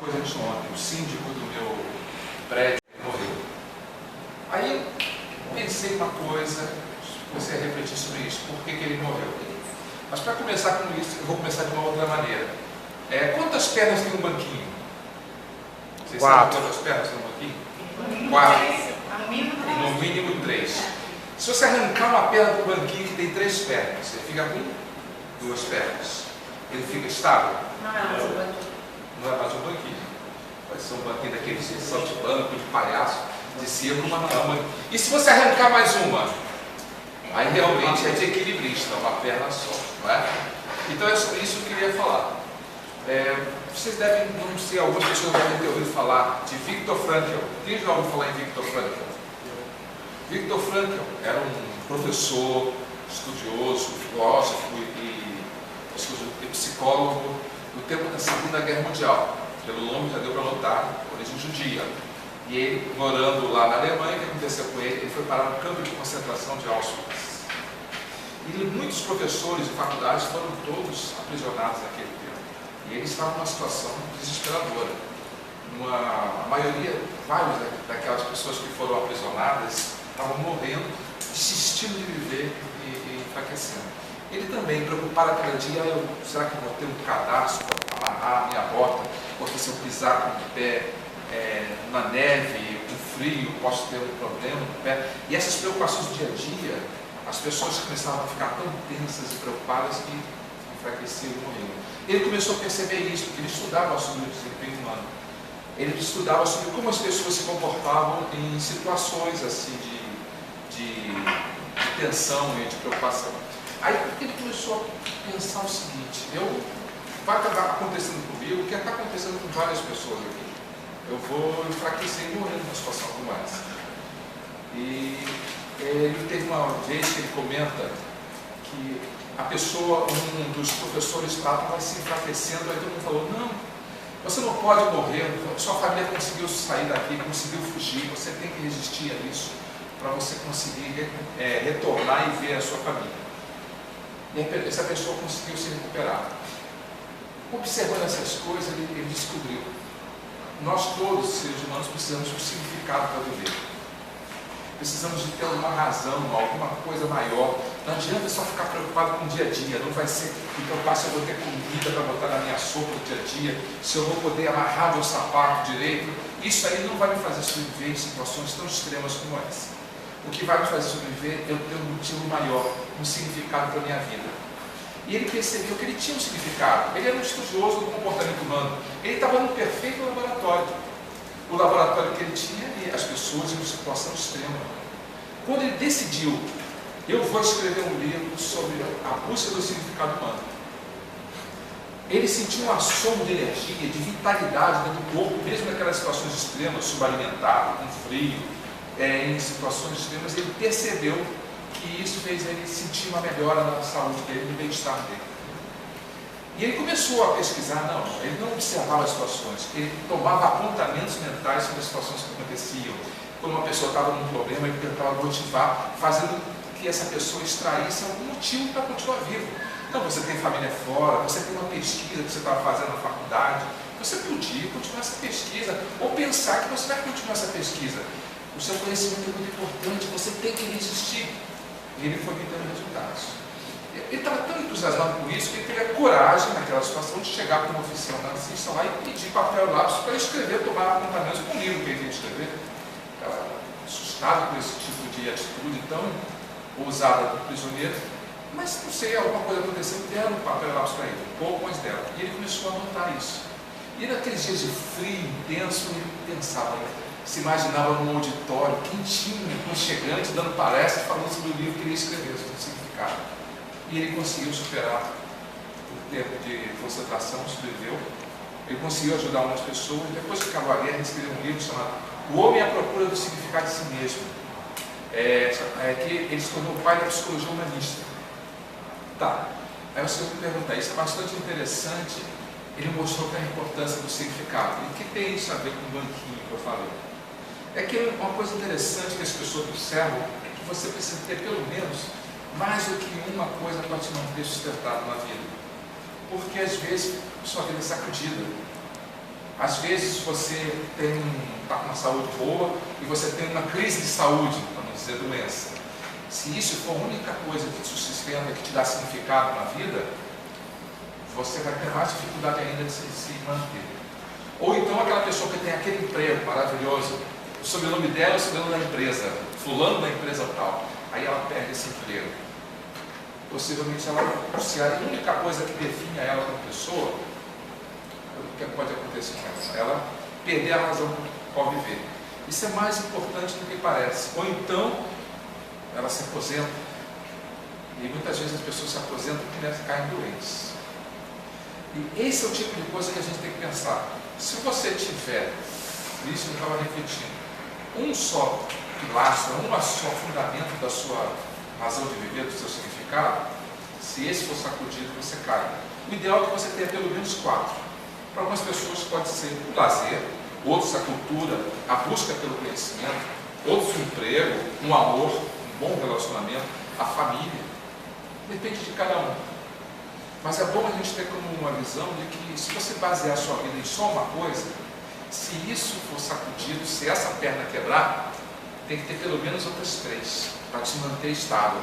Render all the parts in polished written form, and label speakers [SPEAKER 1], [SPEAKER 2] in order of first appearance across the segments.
[SPEAKER 1] coisa de ontem, o síndico do meu prédio morreu. Aí eu pensei uma coisa, comecei a refletir sobre isso, por que ele morreu. Mas para começar com isso, eu vou começar de uma outra maneira. Quantas pernas tem um banquinho? Vocês sabem quantas pernas tem um banquinho? 4. No mínimo 3. Se você arrancar uma perna do banquinho que tem 3 pernas, você fica com 2 pernas. Ele fica estável?
[SPEAKER 2] Não é mais um banquinho.
[SPEAKER 1] Não é mais um banquinho. Pode ser um banquinho daqueles de saltimbanco, de palhaço, de circo, mas não é. E se você arrancar mais uma? Aí realmente é de equilibrista, uma perna só, não é? Então é sobre isso que eu queria falar. Vocês devem, não sei, algumas pessoas devem ter ouvido falar de Viktor Frankl. Quem já ouviu falar em Viktor Frankl? Viktor Frankl era um professor, estudioso, filósofo e psicólogo do tempo da Segunda Guerra Mundial. Pelo nome já deu para notar, origem judia. E ele, morando lá na Alemanha, o que aconteceu com ele? Ele foi parar no campo de concentração de Auschwitz. E muitos professores de faculdades foram todos aprisionados naquele tempo. E eles estavam numa situação desesperadora. A maioria, várias daquelas pessoas que foram aprisionadas estavam morrendo, desistindo de viver e enfraquecendo. Ele também, preocupado cada dia, será que eu vou ter um cadastro para amarrar a minha bota? Porque se eu pisar com o pé na neve, com frio, posso ter um problema no pé. E essas preocupações do dia a dia, as pessoas começavam a ficar tão tensas e preocupadas que enfraqueciam e morriam. Ele começou a perceber isso, porque ele estudava sobre o desempenho humano. Ele estudava sobre como as pessoas se comportavam em situações assim de tensão e de preocupação. Aí ele começou a pensar o seguinte: vai acabar acontecendo comigo o que está acontecendo com várias pessoas aqui. Eu vou enfraquecer e morrer numa situação como essa. E ele teve uma vez que ele comenta que a pessoa, um dos professores vai se enfraquecendo, aí todo mundo falou: não, você não pode morrer, sua família conseguiu sair daqui, conseguiu fugir, você tem que resistir a isso para você conseguir retornar e ver a sua família. E essa pessoa conseguiu se recuperar. Observando essas coisas, ele descobriu: nós todos, seres humanos, precisamos de um significado para viver. Precisamos de ter uma razão, alguma coisa maior. Não adianta só ficar preocupado com o dia a dia. Não vai ser preocupar se eu vou ter comida para botar na minha sopa no dia a dia, se eu vou poder amarrar meu sapato direito. Isso aí não vai me fazer sobreviver em situações tão extremas como essa. O que vai me fazer sobreviver é eu ter um motivo maior, um significado para a minha vida. E ele percebeu que ele tinha um significado. Ele era um estudioso do comportamento humano. Ele estava no perfeito laboratório. O laboratório que ele tinha e as pessoas em uma situação extrema. Quando ele decidiu: eu vou escrever um livro sobre a busca do significado humano, ele sentiu um assomo de energia, de vitalidade dentro do corpo, mesmo naquelas situações extremas, subalimentado, com frio, em situações extremas. Ele percebeu que isso fez ele sentir uma melhora na saúde dele, no bem-estar dele. E ele começou a pesquisar. Ele não observava as situações, ele tomava apontamentos mentais sobre as situações que aconteciam. Quando uma pessoa estava num problema, ele tentava motivar, fazendo que essa pessoa extraísse algum motivo para continuar vivo. Então, você tem família fora, você tem uma pesquisa que você estava fazendo na faculdade, você podia continuar essa pesquisa, ou pensar que você vai continuar essa pesquisa. O seu conhecimento é muito importante, você tem que resistir. E ele foi me dando resultados. Ele estava tão entusiasmado com isso que ele teve a coragem, naquela situação, de chegar para um oficial nazista lá e pedir papel e lápis para escrever, tomar apontamentos com o livro que ele ia escrever. Estava assustado com esse tipo de atitude tão ousada do prisioneiro, mas não sei, alguma coisa aconteceu, deram um papel e lápis para ele, um pouco, mas deram. E ele começou a anotar isso. E naqueles dias de frio intenso, ele pensava, se imaginava num auditório quentinho, aconchegante, dando palestra, falando sobre o livro que ele ia escrever, sobre o significado. E ele conseguiu superar o tempo de concentração, sobreviveu. Ele conseguiu ajudar umas pessoas. Depois que acabou a guerra, ele escreveu um livro chamado O Homem à Procura do Significado de Si Mesmo. Que ele se tornou o pai da psicologia humanista. Tá, aí você vai me perguntar, isso é bastante interessante. Ele mostrou a importância do significado. E o que tem isso a ver com o banquinho que eu falei? É que uma coisa interessante que as pessoas observam é que você precisa ter pelo menos mais do que uma coisa para te manter sustentado na vida. Porque às vezes sua vida é sacudida. Às vezes você está com uma saúde boa e você tem uma crise de saúde, para não dizer doença. Se isso for a única coisa que te sustenta, que te dá significado na vida, você vai ter mais dificuldade ainda de se manter. Ou então aquela pessoa que tem aquele emprego maravilhoso, o sobrenome dela é o sobrenome da empresa, fulano da empresa tal, aí ela perde esse emprego. Possivelmente, se a única coisa que define ela como pessoa, o que pode acontecer com ela? Ela perder a razão por viver. Isso é mais importante do que parece. Ou então, ela se aposenta. E muitas vezes as pessoas se aposentam porque caem doentes. E esse é o tipo de coisa que a gente tem que pensar. Se você tiver, isso eu estava refletindo, um só pilastro, um só fundamento da sua razão de viver, do seu significado, se esse for sacudido, você cai. O ideal é que você tenha pelo menos 4. Para algumas pessoas pode ser o lazer, outros a cultura, a busca pelo conhecimento, outros o emprego, um amor, um bom relacionamento, a família. Depende de cada um. Mas é bom a gente ter como uma visão de que se você basear a sua vida em só uma coisa, se isso for sacudido, se essa perna quebrar, tem que ter pelo menos outras 3 para te manter estável.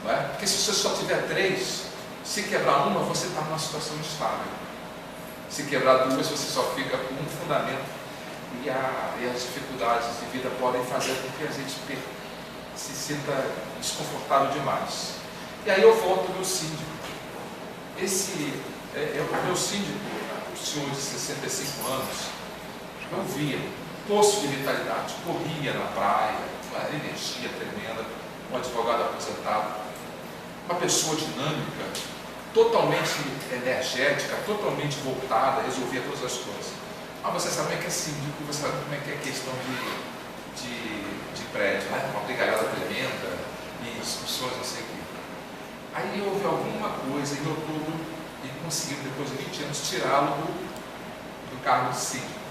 [SPEAKER 1] Não é? Porque se você só tiver 3, se quebrar uma, você está numa situação instável. Se quebrar 2, você só fica com um fundamento e as dificuldades de vida podem fazer com que a gente se sinta desconfortável demais. E aí eu volto ao meu síndico. Esse é o meu síndico, o senhor de 65 anos, eu via poço de vitalidade, corria na praia, uma energia tremenda, um advogado aposentado, uma pessoa dinâmica, totalmente energética, totalmente voltada, resolvia todas as coisas. Mas você sabe como é que é síndico, você sabe como é que é questão de prédio, né? Uma brigalhada tremenda, e discussões, não sei o quê. Aí houve alguma coisa em outubro e conseguimos, depois de 20 anos, tirá-lo do cargo de síndico.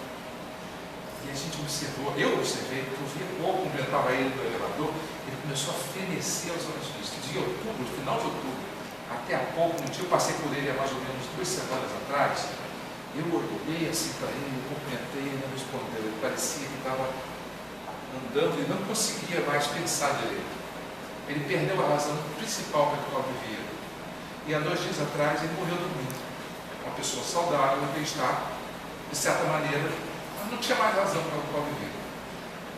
[SPEAKER 1] E a gente observou, eu observei, porque eu via pouco, cumprimentava ele no elevador, ele começou a fenecer aos olhos vistos. De outubro, no final de outubro, até há pouco, um dia eu passei por ele há mais ou menos 2 semanas atrás, eu olhei assim para ele, eu cumprimentei, ele não respondeu, ele parecia que estava andando e não conseguia mais pensar direito. Ele perdeu a razão principal pela qual vivia. E há 2 dias atrás ele morreu dormindo. Uma pessoa saudável, bem-estar, de certa maneira, mas não tinha mais razão pela qual vivia.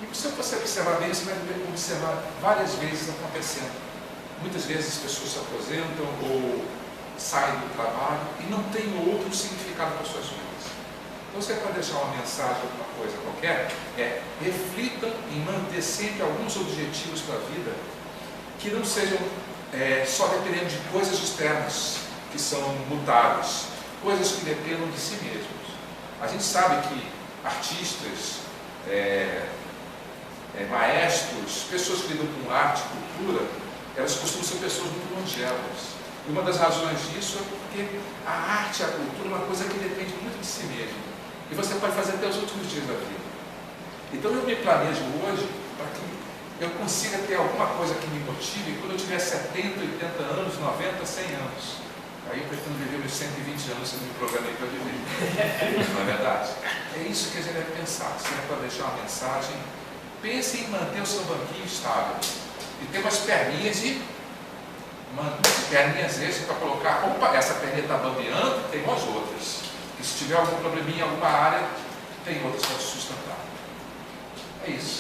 [SPEAKER 1] E se você observar bem, você vai observar várias vezes acontecendo. Muitas vezes as pessoas se aposentam ou saem do trabalho e não tem outro significado para suas vidas. Então, você pode deixar uma mensagem, alguma coisa qualquer, reflitam em manter sempre alguns objetivos para a vida que não sejam só dependendo de coisas externas, que são mutáveis, coisas que dependam de si mesmos. A gente sabe que artistas, maestros, pessoas que lidam com arte, cultura, elas costumam ser pessoas muito longevas. E uma das razões disso é porque a arte e a cultura é uma coisa que depende muito de si mesmo. E você pode fazer até os últimos dias da vida. Então eu me planejo hoje para que eu consiga ter alguma coisa que me motive quando eu tiver 70, 80 anos, 90, 100 anos. Aí eu pretendo viver meus 120 anos se eu me programei para viver. Não é verdade? É isso que a gente deve pensar. Se é para deixar uma mensagem, pense em manter o seu banquinho estável. E ter umas perninhas perninhas extras para colocar, opa, essa perninha está bambeando, tem umas outras. E se tiver algum probleminha em alguma área, tem outras para te sustentar. É isso.